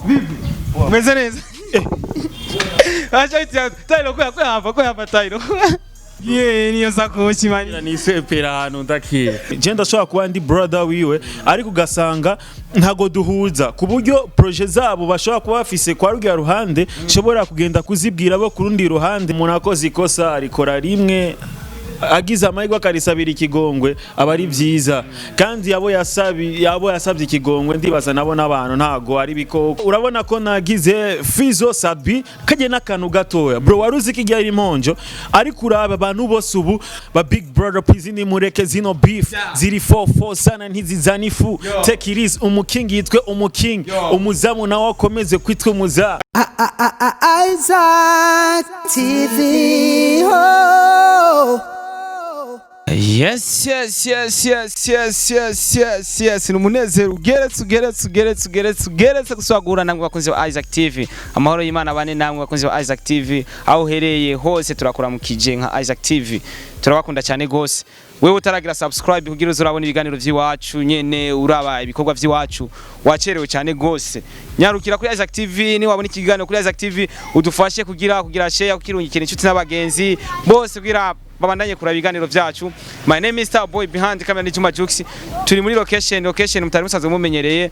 Vipi? Umeze neza? Acha iti Tailo kwa hapa Tailo. Niyo sakoshi mani. Nisepera hano ndakira. Je ndashobora kuba ndi brother wiwe ariko ugasanga ntago duhuza ku buryo projet zabo bashobora kuba bafise kwa rugiya ruhande shobora kugenda kuzibwira bo kurundi ruhande umuntu akoze ikosa arikora rimwe agize amahirwe akarisabira ikigongwe aba ari vyiza kandi yabo yasabye ikigongwe ndibaza nabo n'abantu ntago ari bikoko urabona ko nagize Fizo Sabi kaje n'akantu gatoya bro waruzi kijya iri monjo ariko uraba abantu bose ubu ba big brother please ni mureke zino beef ziri 44 sana ntizizana ifu take it easy umukingi yitwe umuking umuzamu nawe akomeze kwitwa umuza Isaac TV oh. Yes. Numunezero ugeretse gusagura namwe bakunzi wa Isaac TV. Amahoro y'Imana bane namwe bakunzi wa Isaac TV. Aho hereye hose turakora mu kije nka Isaac TV. Turabakunda cyane gose. Wewe utaragira subscribe kugira uzurabona ibiganiro by'iwacu nyene uraba ibikorwa by'iwacu wacerewe cyane gose. Nyarukira kuri Isaac TV ni wabona ikiganiro kuri Isaac TV udufashe kugira share kukirungikira inshuti n'abagenzi bose kugira babandanye kura ibiganiro byacu. My name is Starboy behind camera ni Juma Jux. Turi muri location mutari musaze mumenyereye.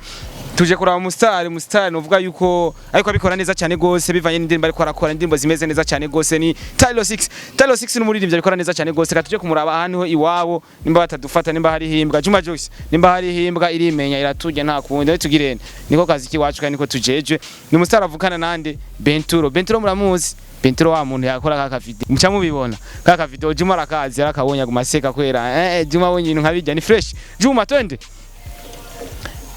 Tuje kuraba umustar novuga yuko ariko abikora neza cyane gose bivanye n'indirimbo ariko arakora indirimbo zimeze neza cyane gose ni Tailo 6 n'umuririmbyi abikora neza cyane gose katuje kumuraba ahantu iwabo nimba batadufata nimba hari himbwa Juma Jux nimba hari himbwa irimenya iratuje nta kundi tugirene niko kazi kiwacu kandi niko tujeje ni umustar avukana nande Benturo muramuzi Benturo wa muntu yakora kaka video muca mubibona kaka video Juma arakazi arakabonya gumaseka kwera Juma wonyine nkabijya ni fresh Juma twende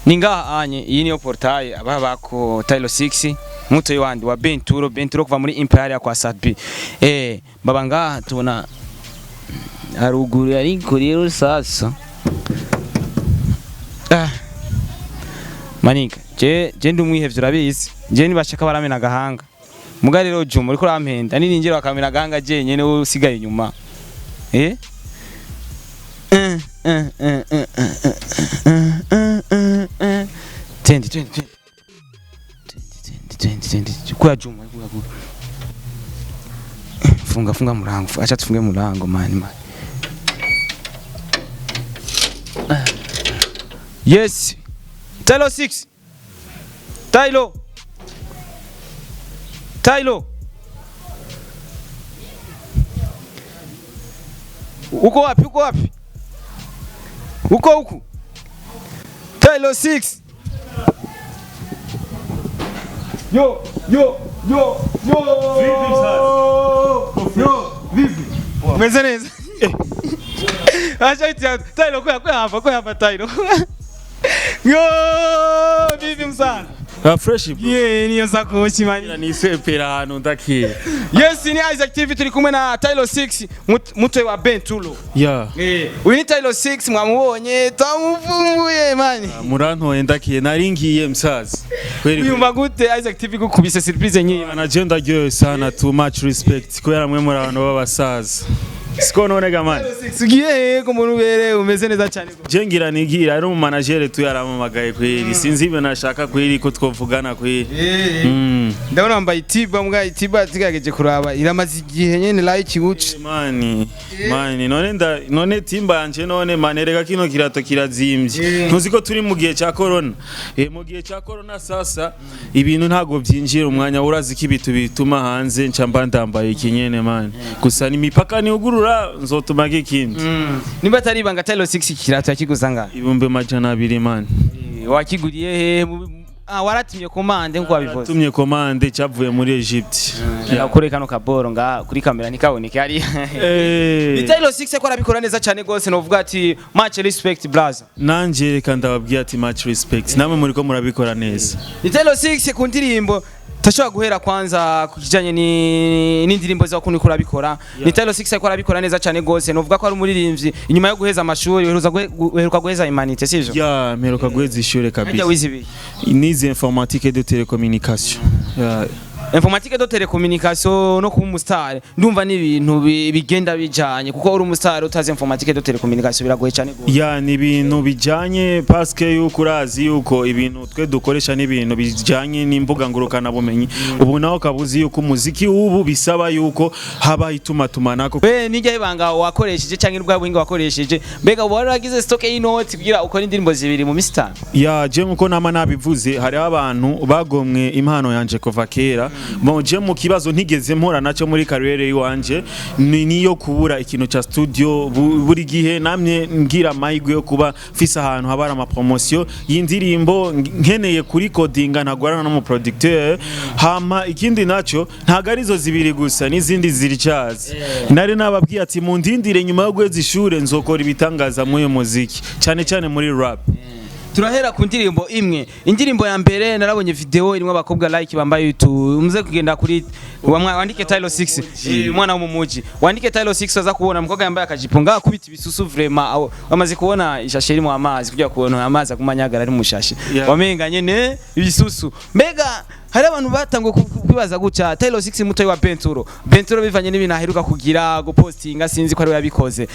ninga anye iyi niyo portail aba bako Tailo 6 muto yandi wa Benturo kuva muri Imperial kwa Sabi baba ngaha tubona aruguru ariko rero sasa manika je ndumwihevye urabizi je nibashaka baramena gahanga muga rero Juma uriko rampenda nininjira bakamena gahanga je nyene usigaye inyuma Tendi kwa Juma funga murango acha tufunge murango man yes Tailo 6 Tailo uko wapi huku Tailo 6 yo vipi umeze neza acha iti Tailo kwa hapa Tailo yo vipi msana fresh bro niyo sakoshi mani nisepera hano ndakira yes ni Isaac TV turi kumwe na Tailo 6 muto wa Benturo uyu ni Tailo 6 mwamubonye tamuvumbuye mani murantoye ndakiye naringiye msazi uyumva gute Isaac TV gukubise surprise nyiyi na je ndaryoye sana too much respect kubera mwe muri abantu b'abasaza siko none gamani sigiye ko muntu bere umeze neza cyane je ngira nigira ari mu manager tu yaramamagaye kweri sinzi ibyo nashaka kweri ko twovugana kweri ndabona mbaye Tiba mbwa Tiba tigageje kuraba iramaze igihe nyene like guce mani none Timba yanje none manerega kino kirato kirazimbye ntuzi ko turi mu gihe cya corona mu gihe cya corona sasa ibintu ntago byinjira umwanya urazi ki bitu bituma hanze ncamba ndambaye ikinyene mani gusa ni mipaka ni ugurura nzotuma gikindi nimba tari banga Tailo 6 kirato yakiguzanga ibumbe majana 2 mani wakiguriye waratumye komande nko wabivuze waratumye komande cyavuye muri Egypt yakore kano kaboro nga kuri kamera nikaboneke ari Tailo 6 ko arabikora neza cyane gose novuga ati much respect brother nanje reka ndababwiye ati much respect namwe muri ko murabikora neza Tailo 6 ku ndirimbo tashobora guhera kwanza kukijanye n'indirimbo za kuntu kurabikora ni Tailo 6 ko arabikora neza cyane gose novuga ko ari umuririmbyi inyuma yo guheza amashuri uheruka guheza humanité sivyo mperuka guheza ishure kabisa wizibi nize informatique de télécommunication informatique de télécommunication no kuba umustar ndumva ni ibintu bigenda bijanye kuko uri umustar utazi informatique de télécommunication biragoye cyane gose ya ni ibintu bijanye parce que yuko urazi yuko ibintu twe dukoresha ni ibintu bijanye n'imbuga ngurukana bumenyi ubu naho kabuzi yuko umuziki ubu bisaba yuko haba itumatumanako nijya ibanga wakoresheje cyangwa ubwa bwinga wakoresheje mbega waragize stock y'inoti kugira ukora indirimbo zibiri mu mista ya je nkuko nama nabivuze hari abantu bagomwe impano yanje kuva kera je mu kibazo ntigeze mpora nacyo muri career yiwanje niyo kubura ikintu cha studio buri gihe namye ngira amahirwe yo kuba fisa ahantu habara ama promotion y'indirimbo nkeneye kuri codinga ntagwarana no mu producteur hama ikindi naco ntago arizo zibiri gusa n'izindi ziricaza nari nababwiye ati mu ndindire nyuma yo gweza ishure nzokora ibitangaza mu muziki cyane muri rap turahera ku ndirimbo imwe indirimbo ya mbere narabonye video irimo abakobwa like bambaye YouTube umuze kugenda kuri wandike Tylo 6 umwana wo mu muji wandike Tylo 6 aza kubona umukobwa yambaye akajipo nga kubita ibisusu vraiment bamaze kubona ishashe irimo amazi kujya kubona amazi akumanyagara ari mushashe wamenganye ne ibisusu mbega hari abantu batangiye kwibaza guca Tylo 6 muto wa Benturo bivanye n'ibintu aheruka kugira go postinga sinzi ko ari we yabikoze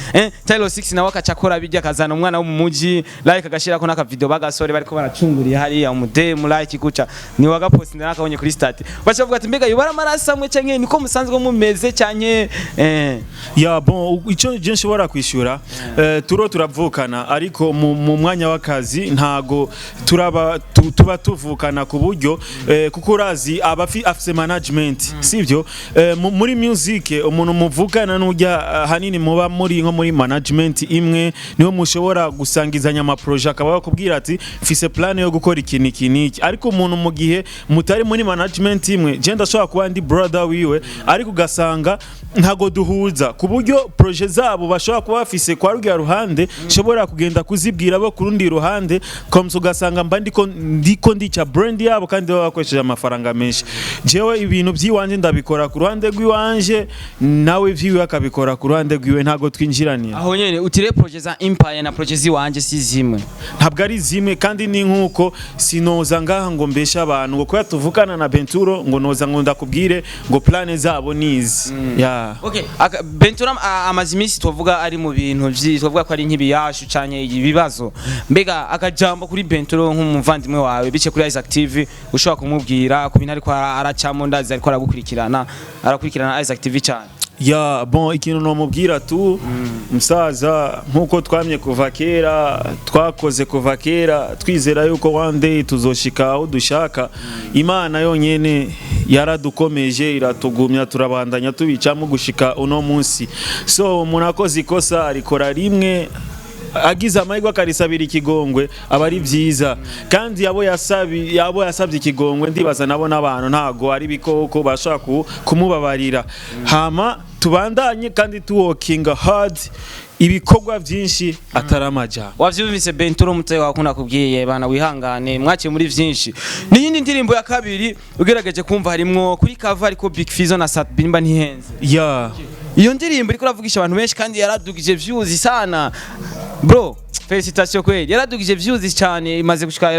Tylo 6 nawe akacakora bijya kazana umwana wo mu muji like agashira ko naka video bagasore bariko baracunguriye hari ya umudemu like guca ni waga postinga nakabonye kuri stat bacavuga ati mbega yubara marasa mwe canke niko musanzwe mumeze cyanye ya bon ico je nshobora kwishura turavukana ariko mu mwanya w'akazi ntago tuba tuvukana ku buryo kuko urazi afise management sivyo muri music umuntu muvugana n'ujya hanini muba muri nko muri management imwe niho mushobora gusangizanya ama project akaba bakubwira ati mfise plan yo gukora ikiniki ariko umuntu mu gihe mutari muri management imwe je ndashobora kuba ndi brother wiwe ariko ugasanga ntago duhuza ku buryo project zabo bashobora kuba bafise kwa rugya ruhande shobora kugenda kuzibwira abo kurundi ruhande komso ugasanga mba ndiko ndica brand yabo kandi bakoresheje amafaranga menshi jewe ibintu byiwanje ndabikora ku ruhande rw'iwanje nawe vyiwe akabikora ku ruhande rwiwe ntago twinjiraniye aho nyene utire project za Empire na project ziwanje si zimwe ntabwo ari zimwe kandi ni nkuko sinoza ngaha ngo mbesha abantu ngo kuya tuvukana na Benturo ngo noza ngo ndakubwire ngo plane zabo nizi okay Benturo amazimisi tuvuga ari mu bintu tuvuga ko ari nk'ibiyashu canye ibibazo mbega akajambo kuri Benturo nk'umuvandimwe wawe bice kuri Isaac TV ushobora kumubwira ku bintu ariko aracamo ndazi ariko arakurikirana Isaac TV cyane ya bon ikintu no mubwira tu musaza nkuko twamye kuva kera twakoze kuva kera twizera yuko one day tuzoshika aho dushaka Imana yonyene yaradukomeje iratugumya turabandanya tubicamo gushika uno munsi so munakoze ikosa arikora rimwe agize amahirwe akarisabira ikigongwe aba ari byiza kandi yabo yasabye ikigongwe ndibaza nabo n'abantu ntago ari bikoko bashaka kumubabarira hama tubandanye kandi tuwokinga hard ibikorwa byinshi ataramaja wavyumvise Benturo mutaye wakunda kubwiye bana wihangane mwaciye muri byinshi n'iyindi ndirimbo ya kabiri ugerageje kumva harimwo kuri cover ariko Big Fizzo na Sat Bimba ntihenze iyo ndirimbo iriko ravugisha abantu benshi kandi yaradugije views sana bro felicitation kweli yaradugije views cyane imaze gushika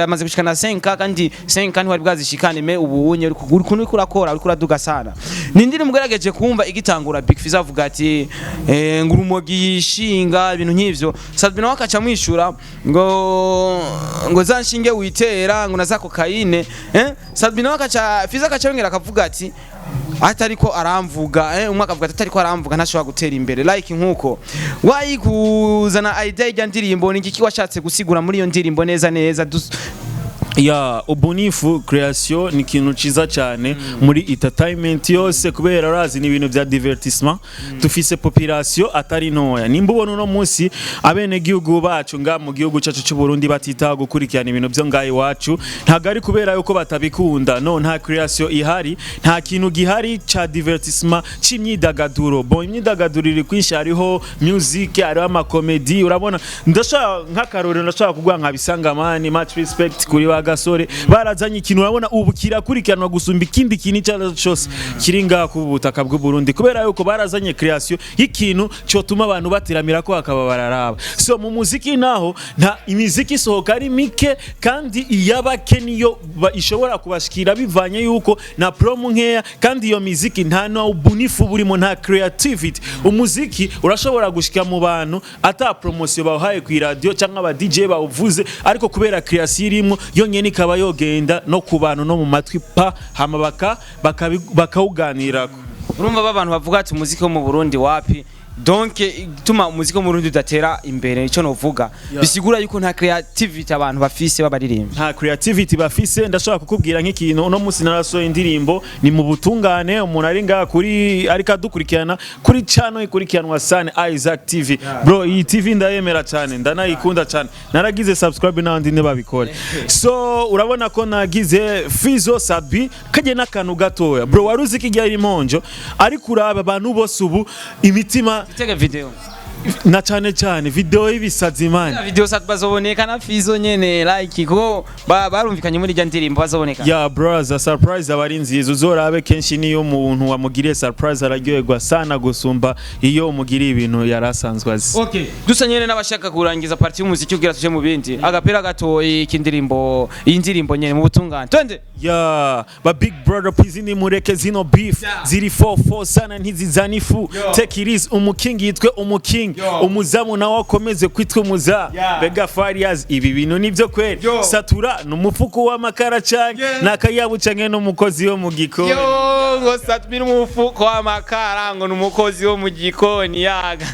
na 5k kandi 5k ntwari bwazishikane me ubu unye uri kurakora uri kuraduga sana nindiri mugerageje kumva igitangura Big Fizzo avuga ati ngurumogi yishinga ibintu nk'ivyo Sabina wakaca mwishura ngo zanshinge witera ngo nazako kaine Sabina wakaca Fizzo akacongera akavuga ati atariko aramvuga umwaka avuga atariko aramvuga ntashobora gutera imbere like nkuko wayikuzana idea ya ndirimbo n'iki washatse gusigura muri iyo ndirimbo neza ya ubunifu creation ni kintu ciza cyane muri entertainment yose kubera razi ni ibintu bya divertissement tufise population atari ntoya nimba ubona no munsi abene gihugu bacu nga mu gihugu cyacu cy'u Burundi batita gukurikirana ibintu byo ngayi wacu ntago ari kubera yuko batabikunda no nta creation ihari nta kintu gihari cha divertissement c'imyidagaduro bon imyidagaduro iri kwisha hariho music hariho ama comedy urabona ndashaka nk'akarorero ndashaka kugwa nkabisanga mani much respect kuri bagasore barazanye ikintu urabona ubu kirakurikiranwa gusumba ikindi kintu icyo cyose kiri ngaha ku butaka bw'u Burundi kubera yuko barazanye creation y'ikintu cyotuma abantu batiramira ko akaba bararaba. So mu muziki naho nta imiziki isohoka ari mike kandi iyabake niyo ishobora kubashikira bivanye yuko na promo nkeya kandi iyo miziki nta no ubunifu burimo nta creativity. Umuziki urashobora gushika mu bantu ata promotion bahaye ku radio cyangwa aba DJ bawuvuze ariko kubera creation irimo yonyene ikaba yogenda no ku bantu no mu matwi pa hama bakawuganirako. Urumva babantu bavuga ati umuziki wo mu Burundi wapi donc tuma umuziki wo mu Burundi udatera imbere ico novuga bisigura yuko nta creativity abantu bafise babaririmba nta creativity bafise. Ndashobora kukubwira nk'ikintu uno musi narasohoye indirimbo ni mu butungane umuntu ari ngaha kuri ariko adukurikirana kuri channel ikurikiranwa Sun Isaac TV bro. Iyi TV ndayemera cyane ndanayikunda cyane naragize subscribe n'abandi ne babikore. So urabona ko nagize Fizo Sabi kaje n'akantu gatoya bro waruzi kijya imonjo ariko uraba abantu bose ubu imitima Tega video na cyane video y'ibisazi man video bazoboneka na Fizo nyene like ko barumvikanye muri rya ndirimbo bazoboneka brother surprise abari nziza uzorabe kenshi niyo umuntu wamugiriye surprise araryoherwa sana gusumba iyo umugiriye ibintu yarasanzwe azi. Okay dusa nyene n'abashaka kurangiza party y'umuziki ugira tuje mu bindi agapera gatoyi kindirimbo iyi ndirimbo nyene mu butungane twende ba big brother please ni mureke zino beef ziri 44 sana ntizizanifu take it easy umuking yitwe umuking umuzamu nawe akomeze kwitwa umuza bega Farias ibi bintu nivyo kweli satura n'umufuko w'amakara canke nakayabu canke n'umukozi wo mu gikoni ngo satmira umufuko w'amakara ngo n'umukozi wo mu gikoni yaga.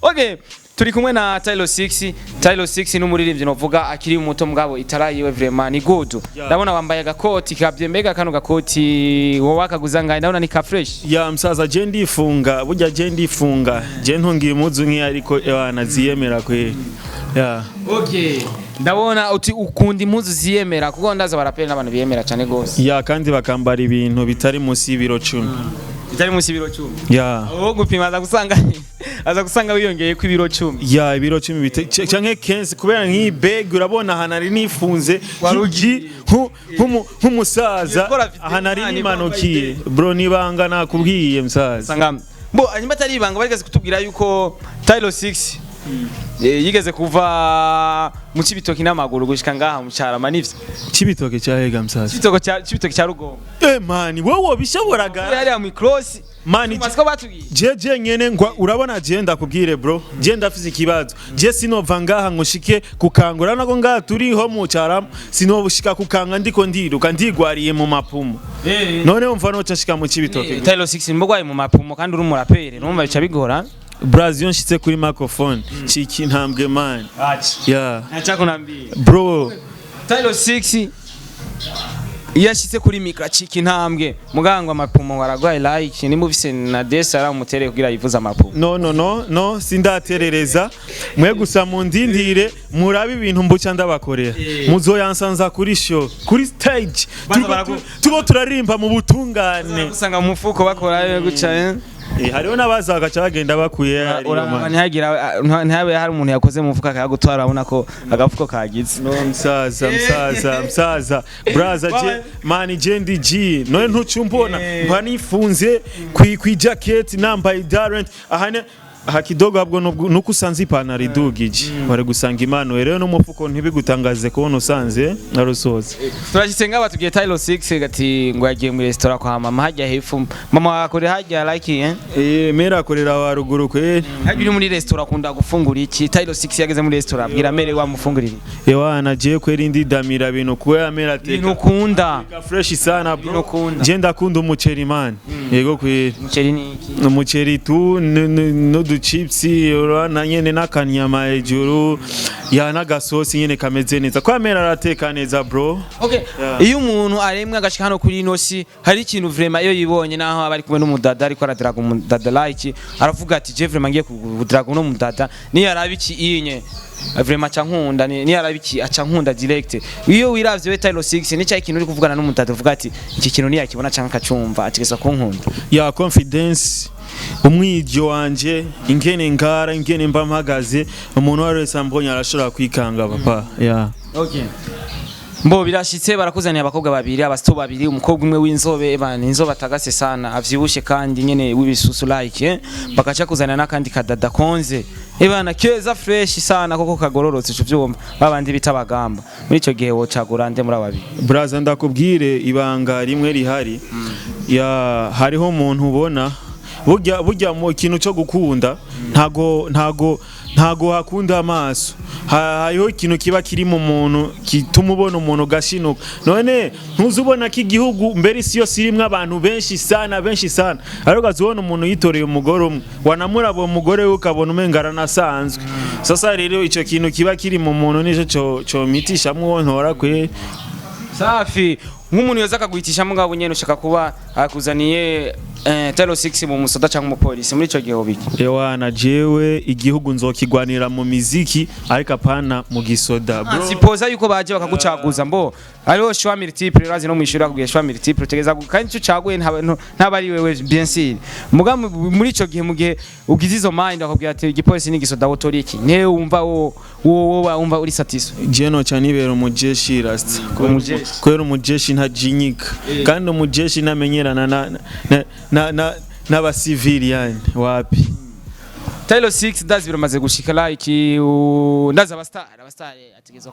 Okay turi kumwe na Tylo 6 n'umuririmbyi novuga akiri muto mugabo itarayiwe vraiment ni good. Ndabona wambaye agakoti kabyembega kano gakoti wowe akaguza ngaye ndabona ni ka fresh msaza je ndifunga burya je ndifunga je ntungiye impuzu nk'iyi ariko ebana ziyemera kwe Okay ndabona uti ukunda impuzu ziyemera kuko ndaza barapera n'abantu biyemera cyane gose kandi bakambara ibintu bitari munsi y'ibiro 10 bitari munsi y'ibiro 10 aho gupima aza gusanga wiyongeye ku ibiro 10 ibiro 10 canke 15 kubera nk'iyi bag urabona ahanari nifunze warugi nk'umusaza ahanari nimanukiye bro nibanga nakubwiye msaza sanga bo anyuma atari ibanga barigeze kutubwira yuko Tylo 6 yigeze kuva mu Cibitoke n'amaguru gushika ngaha mu Carama nivyo Cibitoke cyahega msaza Cibitoke cya Rugo mani wowe bishoboraga yari mu cross mani je nyene ngwa urabona je ndakubwire bro je ndafise ikibazo je sinova ngaha ngushike kukangura nako ngaha turiho mu Carama sinobushika kukanga ndiko ndiruka ndigwariye mu mapumo none umva no cashika mu Cibitoke Tylo 6 mbogwaye mu mapumo kandi uri umurapere numva bica bigora Brazil nshitse kuri microphone chiki ntambwe man acha kunambia bro Tylo 6 yashitse kuri micro chiki ntambwe muganga amapumo waragwaye like ni muvise na desara umutere kugira yivuza amapumo no sindaterereza mwe gusa mu ndindire murabe ibintu mbuca ndabakorera muzoyansanza kuri show kuri stage tuko turarimba mu butungane usanga mu mufuko bakora guca hariho nabaza bagaca bagenda bakuye ntihabe hari umuntu yakoze mu mufuka akagutwara abona ko agafuko kagize msaza brother je mani jendi G none ntucumbona mpanifunze kwi jacket nambaye Darrent ahane aha kidogo habwo nuko usanze ipantaro idugije bari gusanga impano rero no mufuko ntibigutangaze kubona usanze narusoze. Turashitse ngaba tugiye Tylo 6 gati ngo yagiye mu restaurant kwa mama hajya hefu mama akore hajya like mera akorera wa ruguru kwe hajya muri restaurant akunda gufungura iki Tylo 6 yageze muri restaurant abwira mere wamufungurira ewana je kweri ndidamira bintu kuya mera teka bintu kunda fresh sana bro je ndakunda umuceri man yego kwe umuceri ni iki umuceri tu no chipsi urana nyene nakanyama ejuru ya nagasosi nyene kameze neza kwa mera arateka neza bro. Okay iyo umuntu aremwe agashika hano kuri inosi hari ikintu vraiment iyo yibonye naho abari kumwe n'umudada ariko aradraga umudada like aravuga ati je vraiment ngiye kudraga no mudada ni yarabiki inye vraiment cankunda ni yarabiki acankunda direct iyo wiravye we Tylo 6 ni cya ikintu uri kuvugana n'umudada uvuga ati iki kintu ni yakibona canka kacumva atigeza kunkunda ya confidence umwijyo wanje ingene ngara ingene mba mpagaze umuntu wese ambonye arashobora kwikanga papa Okay Mbo birashitse barakuzaniye abakobwa babiri abasto babiri umukobwa umwe w'inzobe bana inzobe atagase sana avyibushe kandi nyene w'ibisusu like bakaca kuzana nakandi kadada konze bana keza fresh sana koko kagororotse cyo vyumva babandi bitabagamba muri ico gihe wocagura nde muri ababiri braza ndakubwire ibanga rimwe rihari ya hariho umuntu ubona burya mu kintu cyo gukunda ntago hakunda amaso hariho ikintu kiba kiri mu muntu kituma ubona umuntu gashinuka none ntuzubona ko igihugu mbere isi yose irimo abantu benshi sana ariko gazubona umuntu yitoreye umugore umwe wanamuraba uwo mugore we ukabona umengara nasanzwe sasa rero ico kintu kiba kiri mu muntu nico cyo mitishamwe uwo ntora kwe safi nk'umuntu yoza akaguhitisha mugabo nyene ushaka kuba akuzaniye Telo 6 mu musoda cyangwa mu polisi muri ico gihe obiki ewana jewe igihugu nzokigwanira mu miziki ariko apana mu gisoda bro sipoza yuko baje bakagucaguza mbo ariho shwa multiple razi no mwishura kugiye shwa multiple tegeza kandi cyo caguye ntabari wewe bien sûr mugabo muri ico gihe mugihe ugize izo mind akubwira ati igipolisi ni gisoda wotori iki ne wumva wumva uri satisfait jeno canibera umujeshi rasta kwera umujeshi ntajinyika kandi umujeshi namenyerana n'abasivili yani wapi Telo 6 ndazi biramaze gushika like ndazi abastar ategezwa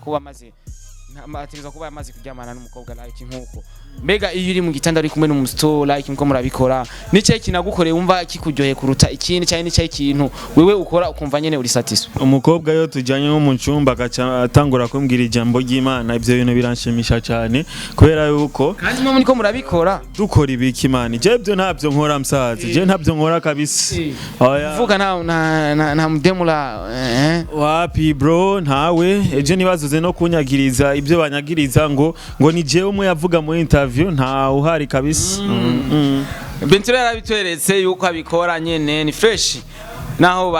kuba amaze kuryamana n'umukobwa like nkuko mbega iyo uri mu gitanda ari kumwe n'umusto like nko murabikora nice kinagukoreye wumva kikuryoheye kuruta ikindi cyane nice ikintu wewe ukora ukumva nyene uri satisfait umukobwa yo tujanye nko mu cyumba atangura kumbwira ijambo ry'Imana ibyo bintu biranshimisha cyane kubera yuko kandi mwe niko murabikora dukora ibiki Imana je byo ntabyo nkora msazi je ntabyo nkora kabisa oya vuga na mdemula wapi bro ntawe eje nibazuze no kunyagiriza ibyo banyagiriza ngo ni je umwe yavuga mu interview nta uhari kabisa Bentura yarabitweretse yuko abikora nyene ni fresh naho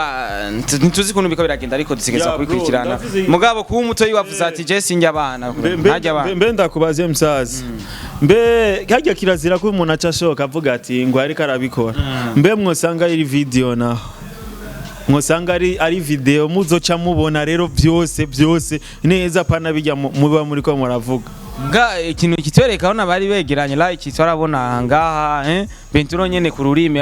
ntuzi kuntu biko biragenda ariko dusigeza kubikurikirana mugabo kuba umuto yiwavuze ati je sinjya abana ntajya abana mbe ndakubaze msazi mbe kajya kirazira ko umuntu acashoka avuga ati ngo ari karabikora mbe mwosanga iri video naho mwosanga ari video muzoca mubona rero byose neza pana bijya muba muri ko muravuga ikintu kitwereka aho nabari begeranye like twarabona ngaha Benturo nyene ku rurimi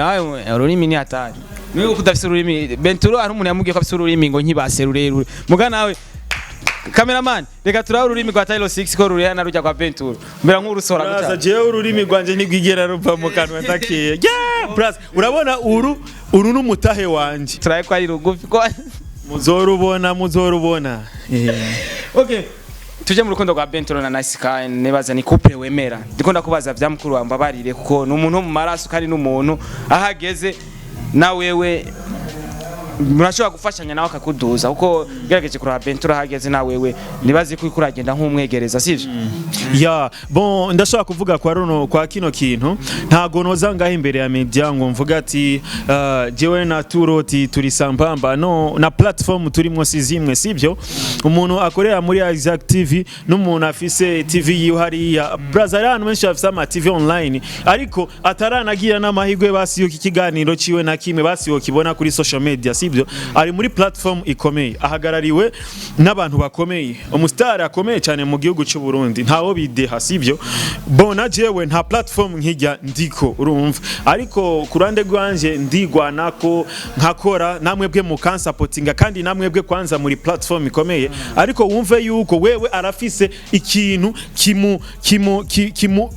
ururimi ni hatari niwe kudafise ururimi Benturo ari umuntu yamubwiye ko afise ururimi ngo nkibase rurerure muga nawe cameraman reka turaho ururimi rwa Telo 6 ko rurera na rujya kwa Benturo mbera nk'urusora gutya braza jewe ururimi rwanje ntigigera ruva mu kanwa ntakiye braza urabona uru n'umutahe wanje turaye ko ari rugufi ko muzorubona okay tuje mu rukundo rwa Benturo na Nice Sky nebaza ni couple wemera ndikunda kubaza vya mukuru wa mbabarire kuko n'umuntu mu maraso kandi n'umuntu ahageze na wewe murashobora gufashanya nawe akakuduza kuko gerageje kuri Benturo hageze na wewe nibazi ko ikuragenda nk'umwegereza sivyo bon ndashaka kuvuga kwa kino kintu ntago noza ngaho imbere ya media ngo mvuga ati jewe na turoti turi sambamba no na platform turimo sizimwe sivyo umuntu akorera muri Isaac TV n'umuntu afise TV yuhari ya brother abantu benshi bafise ama TV online ariko ataranagira n'amahigwe basi yuko ikiganiro ciwe na kimwe basi yo kibona kuri social media sivyo ari muri platform ikomeye ahagarariwe n'abantu bakomeye umustar akomeye cyane mu gihugu cy'u Burundi ntawo bideha sivyo bona jewe nta platform nkijya ndiko urumva ariko kurande gwanje ndigwanako nkakora namwebwe mu supportinga kandi namwebwe kwanza muri platform ikomeye ariko wumve yuko wewe arafise ikintu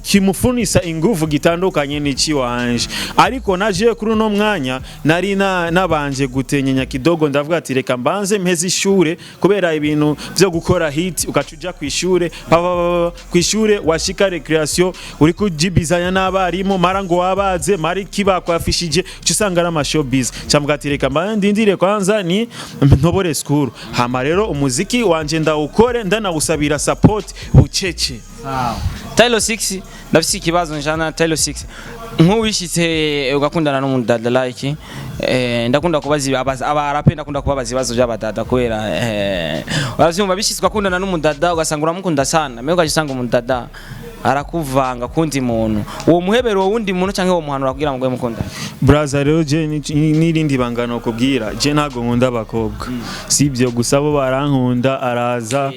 kimufunisa ingufu gitandukanye n'iki wanje ariko naje kuri no mwanya nari nabanje gutenyenya kidogo ndavuga ati reka mbanze mpeze ishure kubera ibintu byo gukora hit ukacuja kwishure kwishure washika recreation uri kujibizanya n'abarimu marango wabaze mari kibakwafishije cyusanga na showbiz cyamugati reka mbandindire kwanza ni ntobore school hama rero umuziki wanje ndawukore ndanawusabira support bucece Telo 6 ndafise ikibazo njana Telo 6 nk'uwishitse ugakundana n'umuntu dada like ndakunda kubaza abarape ndakunda kubabaza ibibazo by'abadada kwera uravyumva bishitswe akundana n'umuntu dada ugasanga uramukunda sana mewe ugasanga umuntu dada arakuvanga kundi muntu uwo muhebero wundi muntu canke uwo muhanura kugira ngo mukundane Braza rero je nirindi bangano kubwira je ntago nkunda abakobwa sibyo gusa bo barankunda araza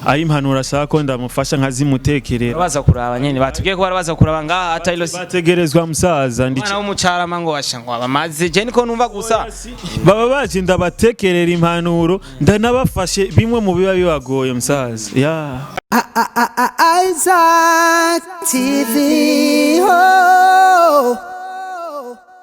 ari impanura ashaka ko ndamufasha nkazimutekerera baza kuraba nyene batubwiye ko barabaza kuraba ngaha atayilo bategerezwa musaza mwana w'umucarama ngo washangwa bamaze je niko numva gusa baba baje ndabatekerera impanuro ndanabafashe bimwe mu biba bibagoye musaza Isaac TV. Oh.